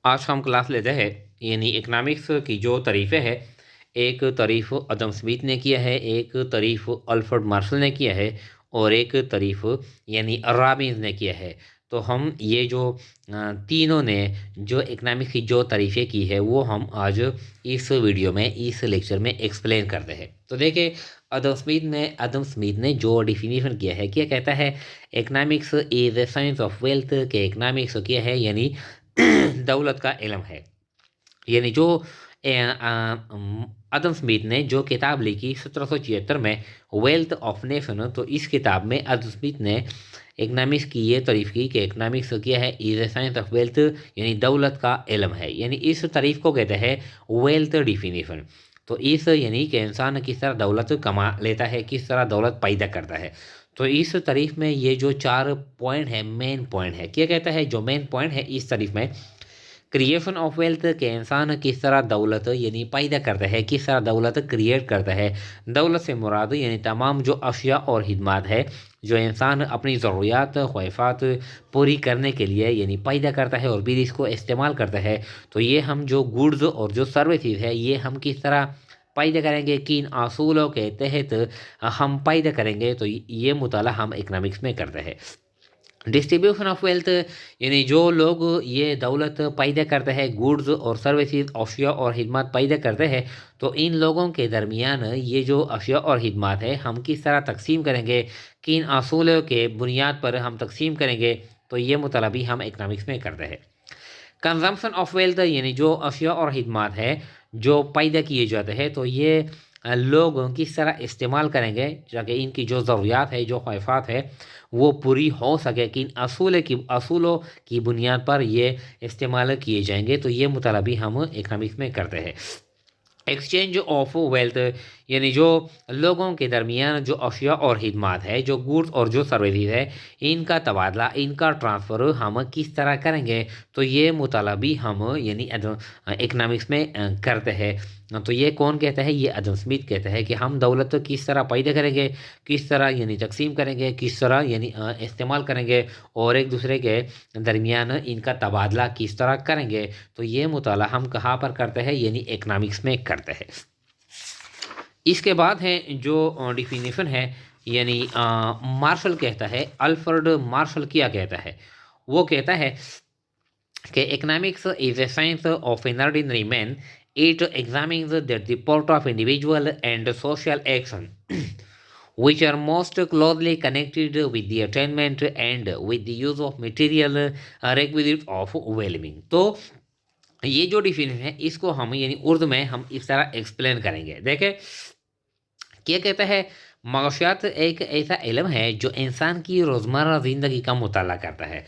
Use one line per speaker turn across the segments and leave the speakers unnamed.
आज हम क्लास लेते हैं यानी इकनॉमिक्स की जो तारीफ़ें हैं। एक तारीफ़ अदम स्मिथ ने किया है, एक तारीफ़ अल्फ्रेड मार्शल ने किया है और एक तारीफ़ यानी रॉबिन्स ने किया है। तो हम ये जो तीनों ने जो इकनॉमिक्स की जो तारीफ़ें की है वो हम आज इस वीडियो में इस लेक्चर में एक्सप्लेन करते हैं। तो देखिए, अदम स्मिथ ने जो डिफिनीशन किया है, क्या कहता है, economics is a science of wealth के इकनॉमिक्स क्या है यानी दौलत का इल्म है। यानी जो अदम स्मिथ ने जो किताब लिखी 1776 में, वेल्थ ऑफ नेशन, तो इस किताब में अदम स्मिथ ने इकनॉमिक्स की ये तारीफ की कि इकनॉमिक्स क्या है, is a science of wealth यानी दौलत का इल्म है। यानी इस तारीफ को कहते हैं वेल्थ डिफिनीशन। तो इस यानी कि इंसान किस तरह दौलत कमा लेता है, किस तरह दौलत पैदा करता है। तो इस तारीफ में ये जो 4 पॉइंट है, मेन पॉइंट है, क्या कहता है, जो मेन पॉइंट है इस तारीफ में, क्रिएशन ऑफ वेल्थ के इंसान किस तरह दौलत यानी पैदा करता है, किस तरह दौलत क्रिएट करता है। दौलत से मुराद यानी तमाम जो अशिया और खिदमत है जो इंसान अपनी ज़रूरियात ख्वाहिशात पूरी करने के लिए यानी पैदा करता है और फिर इसको इस्तेमाल करता है। तो ये हम जो गुड्स और जो सर्विसेज है ये हम किस तरह पैदा करेंगे, किन असूलों के तहत हम पैदा करेंगे, तो ये मुताला हम इकनॉमिक्स में करते हैं। डिस्ट्रीब्यूशन ऑफ वेल्थ यानी जो लोग ये दौलत पैदा करते हैं, गुड्स और सर्विसेज अशिया और खिदमत पैदा करते हैं, तो इन लोगों के दरमियान ये जो अशिया और खिदमत है हम किस तरह तकसीम करेंगे, किन असूलों के बुनियाद पर हम तकसीम करेंगे, तो ये मुताला भी हम इकनॉमिक्स में करते हैं। कंजम्पशन ऑफ वेल्थ यानी जो अशिया और खिदमत है जो पैदा किए जाते हैं, तो ये लोग किस तरह इस्तेमाल करेंगे ताकि इनकी जो ज़रूरियात है, जो ख्वाहिशात है, वो पूरी हो सके, किन असूलों की बुनियाद पर ये इस्तेमाल किए जाएंगे, तो ये मुताला भी हम इकनॉमिक्स में करते हैं। एक्सचेंज ऑफ वेल्थ यानी जो लोगों के दरमियान जो अशिया और खिदमत है, जो गुड्स और जो सर्विसेज है, इनका तबादला, इनका ट्रांसफ़र हम किस तरह करेंगे, तो ये मुताला भी हम यानी इकनॉमिक्स में करते हैं। तो ये कौन कहता है, ये अदम स्मिथ कहता है कि हम दौलत किस तरह पैदा करेंगे, किस तरह यानी तकसीम करेंगे, किस तरह यानी इस्तेमाल करेंगे और एक दूसरे के दरमियान इनका तबादला किस तरह करेंगे, तो ये मुताला हम कहाँ पर करते हैं, यानी इकनॉमिक्स में करते हैं। इसके बाद है जो डिफिनीशन है यानी मार्शल कहता है, अल्फ्रेड मार्शल क्या कहता है, वो कहता है कि economics is a science of an ordinary man. It examines that the part of individual and social action which are most closely connected with the attainment and with the use of material requisites of well-being। तो ये जो definition है इसको हम यानी उर्दू में हम इस तरह एक्सप्लेन करेंगे। देखें क्या कहता है, माशियात एक ऐसा इल्म है जो इंसान की रोज़मर्रा ज़िंदगी का मुताला करता है।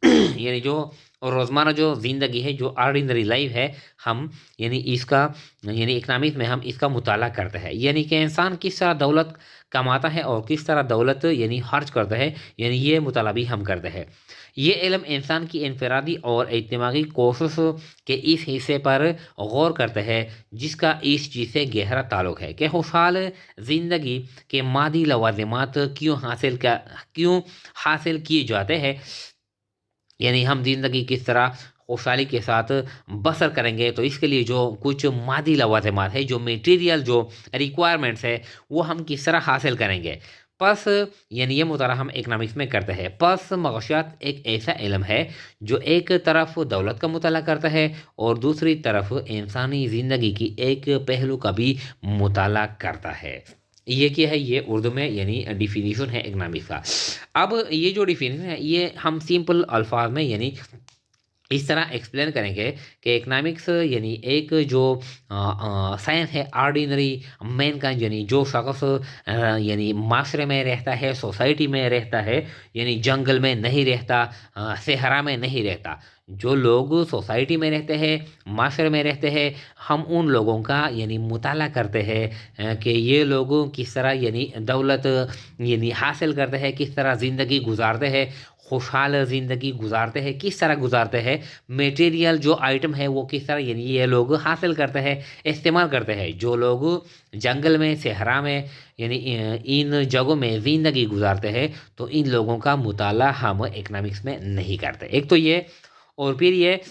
यानी जो रोज़मर्रा जो ज़िंदगी है, जो ऑर्डिनरी लाइफ है, हम यानी इसका यानी इकनॉमिक्स में हम इसका मुताला करते हैं। यानी कि इंसान किस तरह दौलत कमाता है और किस तरह दौलत यानी खर्च करता है, यानी ये मुताला भी हम करते हैं। ये इल्म इंसान की इनफरादी और इज्तिमाई कोशिश के इस हिस्से पर गौर करता है जिसका इस चीज़ से गहरा ताल्लुक़ है कि खुशहाल ज़िंदगी के मादी लवाज़िमात क्यों हासिल किए जाते हैं। यानी हम ज़िंदगी किस तरह खुशहाली के साथ बसर करेंगे, तो इसके लिए जो कुछ मादी लवाज़िमात है, जो मटेरियल जो रिक्वायरमेंट्स है, वो हम किस तरह हासिल करेंगे। पस यानी ये मुताला हम इकनॉमिक्स में करते हैं। पस मगशियात एक ऐसा इल्म है जो एक तरफ दौलत का मुताला करता है और दूसरी तरफ इंसानी ज़िंदगी की एक पहलू का भी मुताला करता है। ये क्या है, ये उर्दू में यानी डिफिनीशन है इकनॉमिक्स का। अब ये जो डिफिनीशन है ये हम सिंपल अल्फाज में यानी इस तरह एक्सप्लेन करेंगे कि इकनॉमिक्स यानी एक जो साइंस है ऑर्डिनरी मैन का, यानी जो शख्स यानी माशरे में रहता है, सोसाइटी में रहता है, यानी जंगल में नहीं रहता, सहरा में नहीं रहता, जो लोग सोसाइटी में रहते हैं, माशरे में रहते हैं, हम उन लोगों का यानी मुताला करते हैं कि ये लोग किस तरह यानी दौलत यानी हासिल करते हैं, किस तरह ज़िंदगी गुजारते हैं, खुशहाल ज़िंदगी गुजारते हैं, किस तरह गुजारते हैं, मटेरियल जो आइटम है वो किस तरह यानी ये लोग हासिल करते हैं, इस्तेमाल करते हैं। जो लोग जंगल में, सहरा में यानी इन जगहों में ज़िंदगी गुजारते हैं, तो इन लोगों का मुताला हम इकनॉमिक्स में नहीं करते। एक तो ये, और फिर ये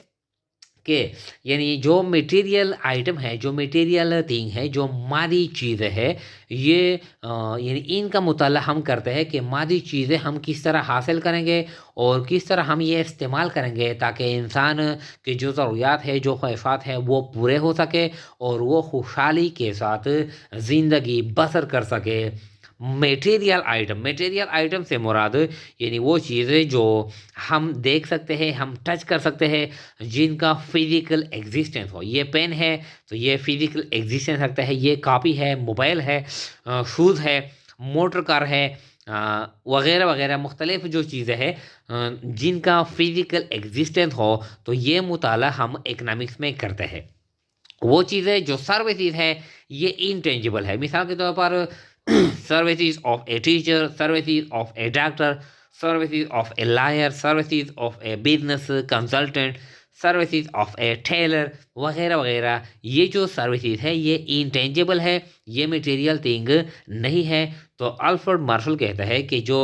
کہ یعنی جو میٹیریل آئٹم ہے، جو میٹیریل تھنگ ہے، جو مادی چیزیں ہے، یہ یعنی ان کا مطالعہ ہم کرتے ہیں کہ مادی چیزیں ہم کس طرح حاصل کریں گے اور کس طرح ہم یہ استعمال کریں گے تاکہ انسان کی جو ضروریات ہے، جو خواہشات ہیں وہ پورے ہو سکے اور وہ خوشحالی کے ساتھ زندگی بسر کر سکے۔ میٹیریل آئٹم سے مراد یعنی وہ چیزیں جو ہم دیکھ سکتے ہیں، ہم ٹچ کر سکتے ہیں، جن کا فزیکل ایگزسٹنس ہو۔ یہ پین ہے تو یہ فزیکل ایگزسٹنس رکھتا ہے، یہ کاپی ہے، موبائل ہے، شوز ہے، موٹر کار ہے، وغیرہ وغیرہ مختلف جو چیزیں ہیں جن کا فزیکل ایگزسٹنس ہو، تو یہ مطالعہ ہم اکنامکس میں کرتے ہیں۔ وہ چیزیں جو سروسز ہے یہ انٹینجیبل ہے، مثال کے طور پر services of a teacher, services of a doctor, services of a lawyer, services of a business consultant, services of a tailor, وغیرہ وغیرہ۔ یہ جو سروسز ہے یہ انٹینجیبل ہے، یہ میٹیریل تھنگ نہیں ہے۔ تو الفریڈ مارشل کہتا ہے کہ جو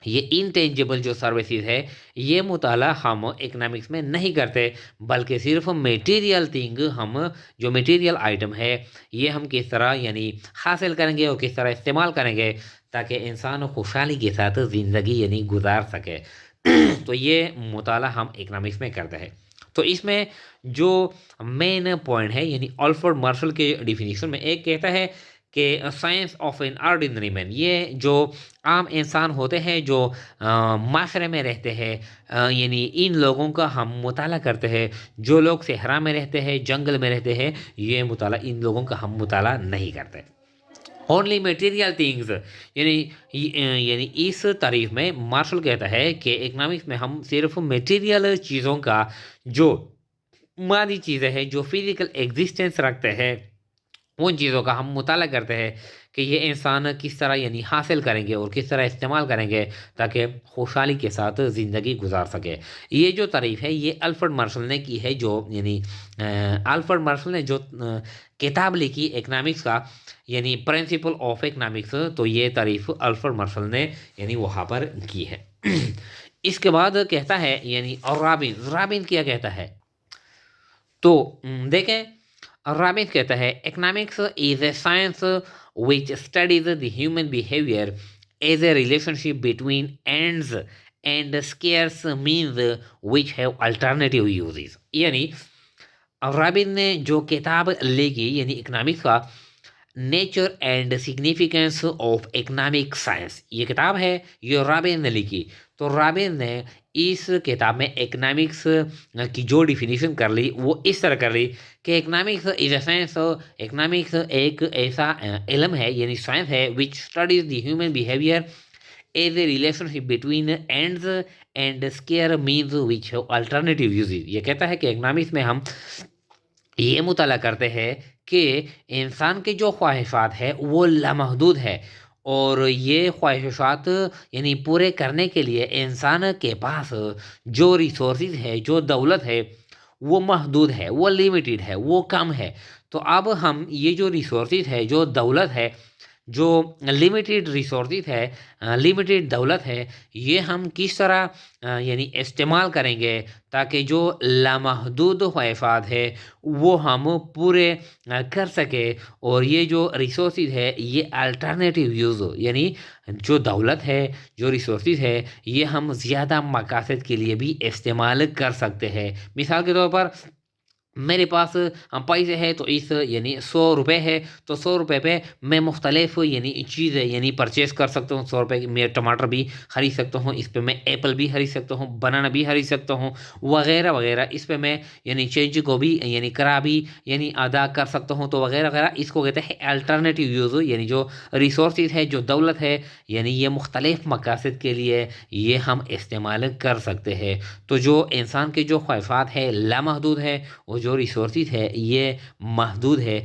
یہ انٹینجیبل جو سروسز ہے یہ مطالعہ ہم اکنامکس میں نہیں کرتے، بلکہ صرف میٹیریل تھنگ، ہم جو میٹیریل آئٹم ہے یہ ہم کس طرح یعنی حاصل کریں گے اور کس طرح استعمال کریں گے تاکہ انسان خوشحالی کے ساتھ زندگی یعنی گزار سکے۔ تو یہ مطالعہ ہم اکنامکس میں کرتے ہیں۔ تو اس میں جو مین پوائنٹ ہے یعنی الفریڈ مارشل کے ڈیفینیشن میں ایک کہتا ہے کہ سائنس آف این آرڈینری مین، یہ جو عام انسان ہوتے ہیں جو معاشرے میں رہتے ہیں، یعنی ان لوگوں کا ہم مطالعہ کرتے ہیں۔ جو لوگ صحرا میں رہتے ہیں، جنگل میں رہتے ہیں، یہ مطالعہ ان لوگوں کا ہم مطالعہ نہیں کرتے۔ اونلی میٹیریل تھنگز یعنی اس تعریف میں مارشل کہتا ہے کہ اکنامکس میں ہم صرف میٹیریل چیزوں کا، جو مادی چیزیں ہیں، جو فزیکل ایگزسٹنس رکھتے ہیں، ان چیزوں کا ہم مطالعہ کرتے ہیں کہ یہ انسان کس طرح یعنی حاصل کریں گے اور کس طرح استعمال کریں گے تاکہ خوشحالی کے ساتھ زندگی گزار سکے۔ یہ جو تعریف ہے یہ الفریڈ مارشل نے کی ہے، جو یعنی الفریڈ مارشل نے جو کتاب لکھی اکنامکس کا یعنی پرنسپل آف اکنامکس، تو یہ تعریف الفریڈ مارشل نے یعنی وہاں پر کی ہے۔ اس کے بعد کہتا ہے یعنی اور رابن کیا کہتا ہے، تو دیکھیں رابن کہتا ہے economics is a science which studies the human behavior as a relationship between ends and scarce means which have alternative uses۔ یعنی رابن نے جو کتاب لکھی یعنی اکنامکس کا nature and significance of economic science, یہ کتاب ہے، یہ رابن نے لکھی۔ تو رابن نے اس کتاب میں اکنامکس کی جو ڈیفینیشن کر لی وہ اس طرح کر لی کہ economics is a science, economics ایک ایسا علم ہے یعنی سائنس ہے which studies the human behavior as a relationship between ends and scarce means which have alternative uses۔ یہ کہتا ہے کہ اکنامکس میں ہم یہ مطالعہ کرتے ہیں کہ انسان کے جو خواہشات ہے وہ لامحدود ہے، اور یہ خواہشات یعنی پورے کرنے کے لیے انسان کے پاس جو ریسورسز ہے، جو دولت ہے، وہ محدود ہے، وہ لیمیٹڈ ہے، وہ کم ہے۔ تو اب ہم یہ جو ریسورسز ہے، جو دولت ہے، جو لمیٹڈ ریسورسز ہے، لمیٹڈ دولت ہے، یہ ہم کس طرح یعنی استعمال کریں گے تاکہ جو لامحدود خواہشات ہے وہ ہم پورے کر سکے، اور یہ جو ریسورسز ہے یہ الٹرنیٹیو یوز ہو، یعنی جو دولت ہے، جو ریسورسز ہے، یہ ہم زیادہ مقاصد کے لیے بھی استعمال کر سکتے ہیں۔ مثال کے طور پر میرے پاس پیسے ہے تو اس یعنی 100 روپے ہے، تو 100 روپے پہ میں مختلف یعنی چیزیں یعنی پرچیز کر سکتا ہوں۔ 100 روپے میں ٹماٹر بھی خرید سکتا ہوں، اس پہ میں ایپل بھی خرید سکتا ہوں، بنانا بھی خرید سکتا ہوں، وغیرہ وغیرہ۔ اس پہ میں یعنی چینج کو بھی یعنی کرا بھی یعنی ادا کر سکتا ہوں، تو وغیرہ وغیرہ۔ اس کو کہتے ہیں الٹرنیٹیو یوز، یعنی جو ریسورسز ہے، جو دولت ہے، یعنی یہ مختلف مقاصد کے لیے یہ ہم استعمال کر سکتے ہیں۔ تو جو انسان کے جو خواہشات ہے لامحدود ہے، وہ جو ریسورسز ہے یہ محدود ہے،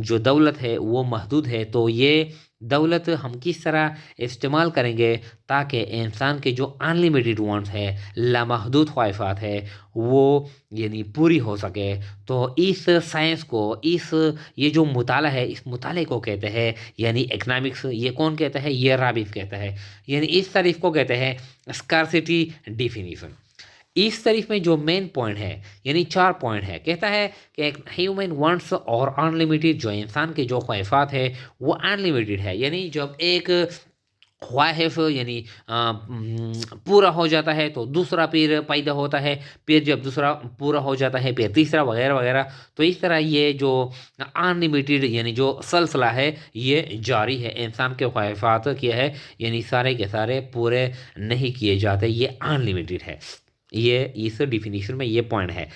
جو دولت ہے وہ محدود ہے۔ تو یہ دولت ہم کس طرح استعمال کریں گے تاکہ انسان کے جو ان لمیٹڈ وانٹس ہے، لامحدود خواہشات ہے، وہ یعنی پوری ہو سکے۔ تو اس سائنس کو، یہ جو مطالعہ ہے، اس مطالعے کو کہتے ہیں یعنی اکنامکس۔ یہ کون کہتا ہے؟ یہ رابن کہتا ہے۔ یعنی اس تعریف کو کہتے ہیں اسکارسٹی ڈیفینیشن۔ اس तारीफ में जो मेन पॉइंट है यानी 4 पॉइंट है, कहता है कि एक ह्यूमन वांट्स और अनलिमिटेड, जो इंसान के जो ख्वाहिशात है वो अनलिमिटेड है। यानी जब एक ख्वाहिश यानी पूरा हो जाता है तो दूसरा फिर पैदा होता है, फिर जब दूसरा पूरा हो जाता है फिर तीसरा वगैरह वगैरह। तो इस तरह ये जो अनलिमिटेड यानी जो सिलसिला है ये जारी है। इंसान के ख्वाहिशात क्या है यानी सारे के सारे पूरे नहीं किए जाते, ये अनलिमिटेड है। ये इस डिफिनीशन में ये पॉइंट है।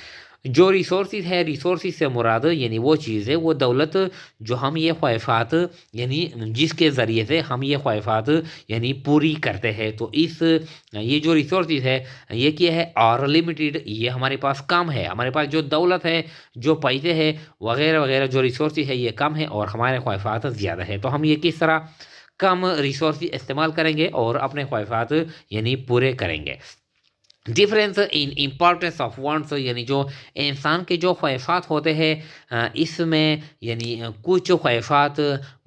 जो रिसोर्सेज है, रिसोर्सेज से मुराद यानी वो चीज़ है, वो दौलत जो हम ये ख्वाहिशात यानी जिसके ज़रिए से हम ये ख्वाहिशात यानी पूरी करते हैं। तो इस ये जो रिसोर्सेज है ये क्या है, और लिमिटेड, ये हमारे पास कम है। हमारे पास जो दौलत है, जो पैसे है वगैरह वगैरह, जो रिसोर्सेज है ये कम है और हमारे ख्वाहिशात ज़्यादा है। तो हम ये किस तरह कम रिसोर्स इस्तेमाल करेंगे और अपने ख्वाहिशात यानी पूरे करेंगे। Difference in importance of wants, यानी जो इंसान के जो ख्वाहिशात होते हैं इसमें यानी कुछ ख्वाहिशात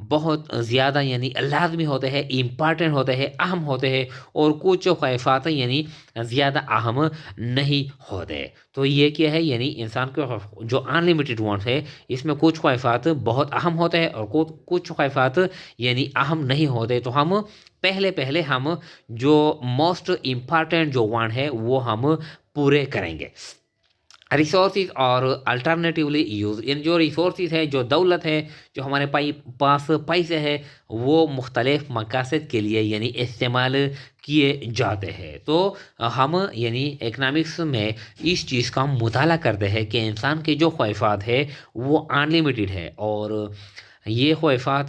बहुत ज़्यादा यानी लाजमी होते हैं, इम्पॉर्टेंट होते हैं, अहम होते हैं, और कुछ ख्वाहिशात यानी ज़्यादा अहम नहीं होते। तो ये क्या है यानी इंसान के जो अनलिमिटेड वांट्स है इसमें कुछ ख्वाहिशात बहुत अहम होते हैं और कुछ ख्वाहिशात यानी अहम नहीं होते। तो हम पहले पहले हम जो मोस्ट इम्पॉर्टेंट जो वांट है वो हम पूरे करेंगे। रिसोर्सेज और अल्टरनेटिवली यूज़, यानी जो रिसोर्सेज है, जो दौलत है, जो हमारे पास पैसे है, वो मुख्तलिफ मकासद के लिए यानी इस्तेमाल किए जाते हैं। तो हम यानी इकनॉमिक्स में इस चीज़ का मुताला करते हैं कि इंसान के जो ख्वाहिशात है वो अनलिमिटेड है, और ये ख्वाहिशात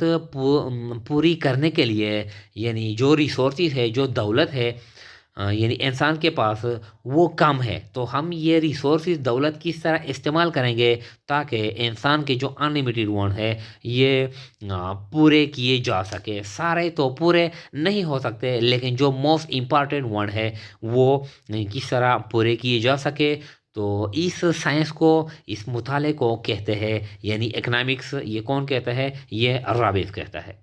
पूरी करने के लिए यानी जो रिसोर्सेज है, जो दौलत है यानी इंसान के पास वो कम है। तो हम ये रिसोर्सेज दौलत किस तरह इस्तेमाल करेंगे ताकि इंसान के जो अनलिमिटेड वांट है ये पूरे किए जा सके। सारे तो पूरे नहीं हो सकते, लेकिन जो मोस्ट इम्पॉर्टेंट वांट है वो किस तरह पूरे किए जा सके। तो इस साइंस को, इस मुताले को कहते हैं यानी इकनॉमिक्स। ये कौन कहता है? ये राबिस कहता है।